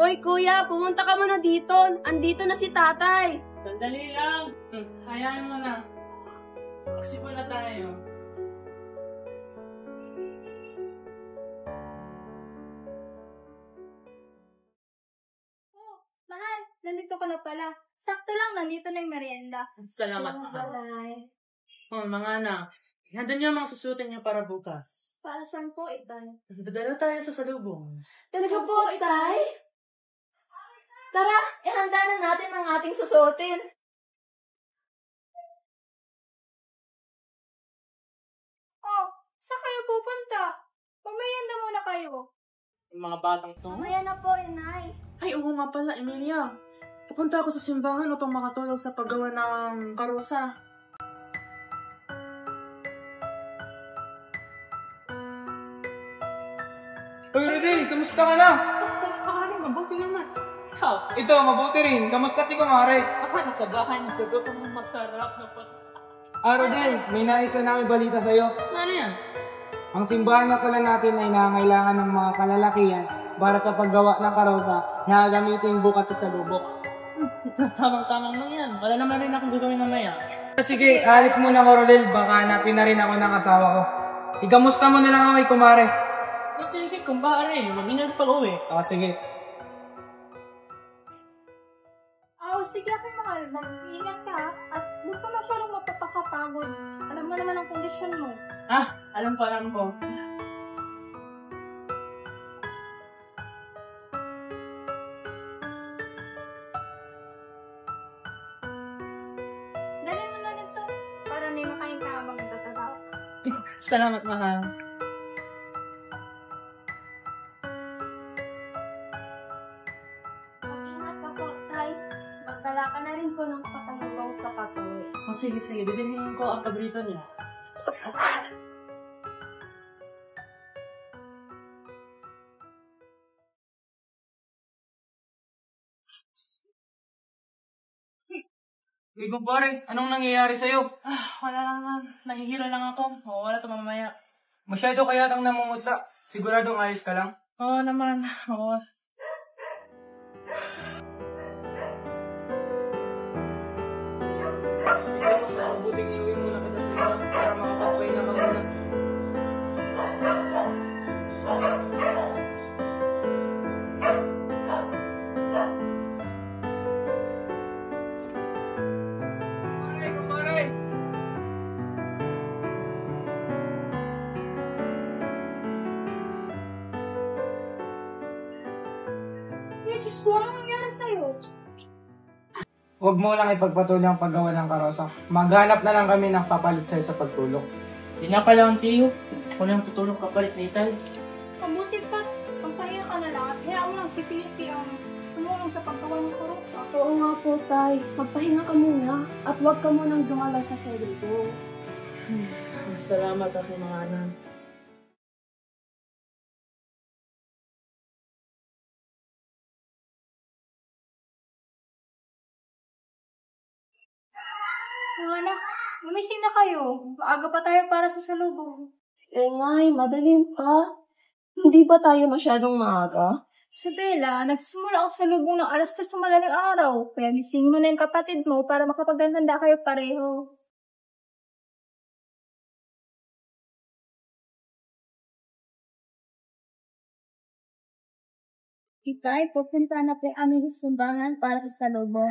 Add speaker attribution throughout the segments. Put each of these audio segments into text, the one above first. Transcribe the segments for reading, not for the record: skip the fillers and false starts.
Speaker 1: Hoy kuya, pumunta ka muna dito. Andito na si tatay.
Speaker 2: Sandali lang. Hayaan mo na. Magsipon na tayo.
Speaker 3: Oh, mahal, nandito ka na pala. Sakto lang, nandito na yung merienda.
Speaker 2: Salamat, mahal. Mga anak, nandun yung mga susutin niyo para bukas.
Speaker 3: Para saan po, Itay?
Speaker 2: Dadala tayo sa salubong.
Speaker 3: Talaga po, Itay? Tara, ihanda na natin ang ating susutin. Oh, saan kayo pupunta? Mamaya muna kayo.
Speaker 2: Yung mga batang to.
Speaker 3: Mamaya na po, Inay.
Speaker 2: Ay, oo nga pala, Emilia. Pupunta ako sa simbahan upang makatulong sa paggawa ng karosa.
Speaker 4: Hoy, Rene, kamusta ka na?
Speaker 2: Kamusta ka rin? Mabuti naman. Ikaw?
Speaker 4: Ito, mabuti rin. Kamusta ti kumare?
Speaker 2: Ako nasa bahay, nagagawa ng masarap na
Speaker 4: Rodel, may nais na namin balita sa'yo.
Speaker 2: Ano yan?
Speaker 4: Ang simbahan na pala natin ay nangangailangan ng mga kalalakihan para sa paggawa ng karosa na gamitin bukas sa lubok.
Speaker 2: Tamang-tamang lang yan. Wala naman rin akong gagawin mamaya.
Speaker 4: Sige, alis muna ko, Rodel. Baka hanapin na rin ako ng asawa ko. Ikamusta mo na lang ako, kumare.
Speaker 2: Sige, kumbare. Mag-ingat pag-uwi.
Speaker 4: Sige.
Speaker 3: Oh, sige ako, mahal. Mag-iingat ka, ha? At huwag ka masyadong mapapakapagod. Alam mo naman ang kondisyon mo.
Speaker 2: Alam ko.
Speaker 3: Dali mo na nito para hindi na kayong kaabang tatataw.
Speaker 2: Salamat, mahal.
Speaker 3: Mag-ingat ka po, Tay. Magdala ka na rin po ng patalugaw sa kasuwi.
Speaker 2: Sige. Bibilihin ko ang paborito niya.
Speaker 4: Hey, kumpare, anong nangyayari sa'yo?
Speaker 2: Wala lang. Nahihilo lang ako. Wala ito mamaya.
Speaker 4: Masyado kaya kang namumutla. Siguradong ayos ka lang?
Speaker 2: Oo naman. Oo.
Speaker 4: Siguro mas mabuting iuwi muna kita sa iba para makapagpahinga ka muna. Kumpare!
Speaker 3: Diyos ko, anong nangyari sa'yo?
Speaker 4: Huwag mo lang ipagpatuloy ang paggawa ng karosa. Maghanap na lang kami ng papalit sa'yo sa pagtulong.
Speaker 2: Di nga pala ang tiyo. Kung lang tutulong kapalit na Itay.
Speaker 3: Mabuti pa, magpahinga ka na lang at hayaan mo lang si Titi ang tumulong sa paggawa ng karosa.
Speaker 1: Oo nga po, tay. Magpahinga ka muna at huwag ka munang dumalaw sa sarili.
Speaker 2: Salamat aking mga anak.
Speaker 3: Mga anak, gumising na kayo. Maaga pa tayo para sa salubong.
Speaker 1: Ngay, madaling pa. Hindi ba tayo masyadong maaga?
Speaker 3: Sa Bella, nagsisimula ako sa lubong ng 3:00 sa madaling araw. Kaya gising mo na yung kapatid mo para makapagandanda kayo pareho. Itay, pupunta na po aming simbahan para sa salubong.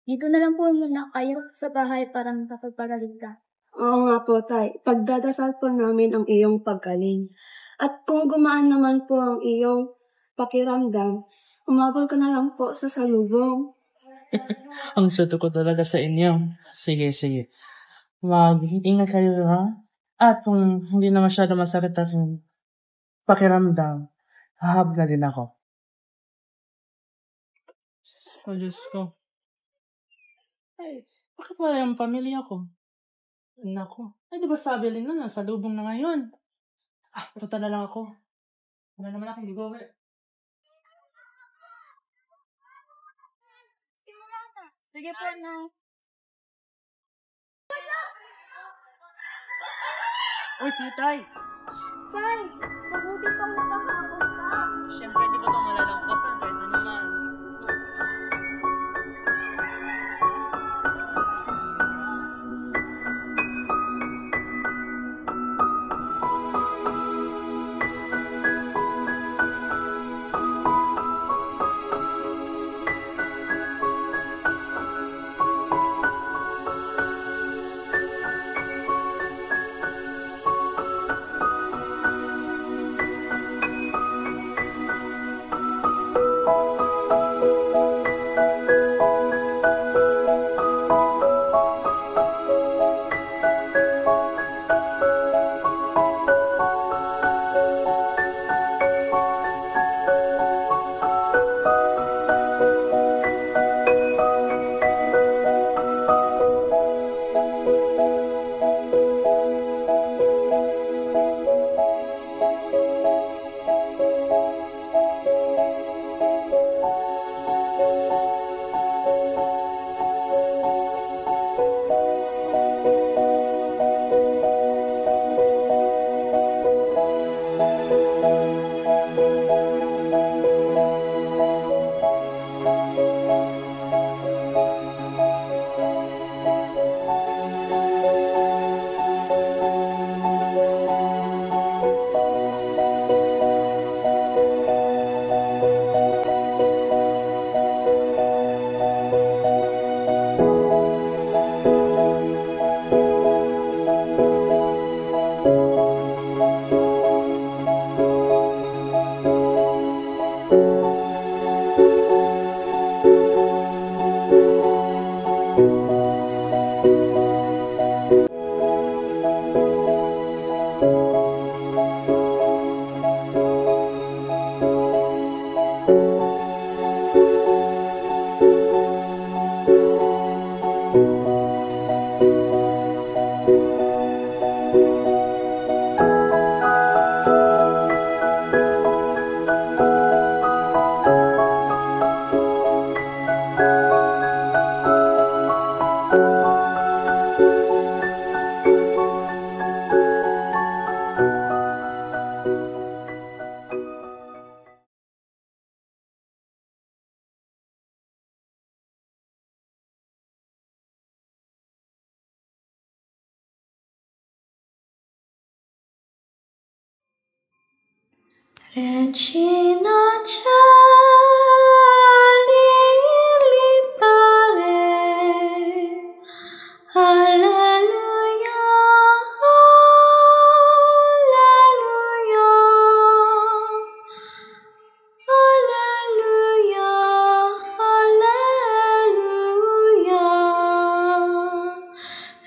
Speaker 3: Dito na lang po muna kayo sa bahay para makapagpagaling ka.
Speaker 1: Oo nga po, tay. Pagdadasal po namin ang iyong paggaling. At kung gumaan naman po ang iyong pakiramdam, umabol ka na lang po sa salubong.
Speaker 2: Ang suto ko talaga sa inyo. Sige. Mag-ingat kayo, ha? At kung hindi na masyado masakit aking pakiramdam, hahab na din ako. Diyos ko. Ay, bakit wala yung pamilya ko? Nako. Ay, di ba sabi rin na, nasa lubong na ngayon? Punta na lang ako. Wala naman aking ligaw eh.
Speaker 3: Simula na. Sige po na.
Speaker 2: Uy, si Tay!
Speaker 3: Tay, mabuti pang nakakapon ka.
Speaker 2: Siyempre, di ba ito malalangkot na kahit na naman.
Speaker 5: Regina Caeli litare, Alleluia, Alleluia, Alleluia, Alleluia.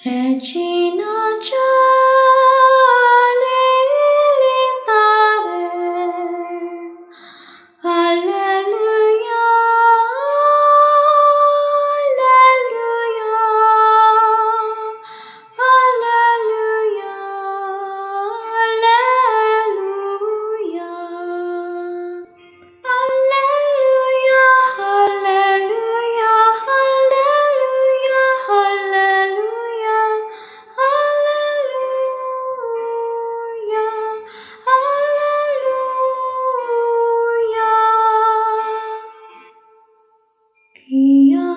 Speaker 5: Regina Caeli litare, Alleluia, Alleluia, Alleluia, Alleluia. Alleluia, Alleluia, Alleluia, Alleluia, Alleluia, Alleluia. Kia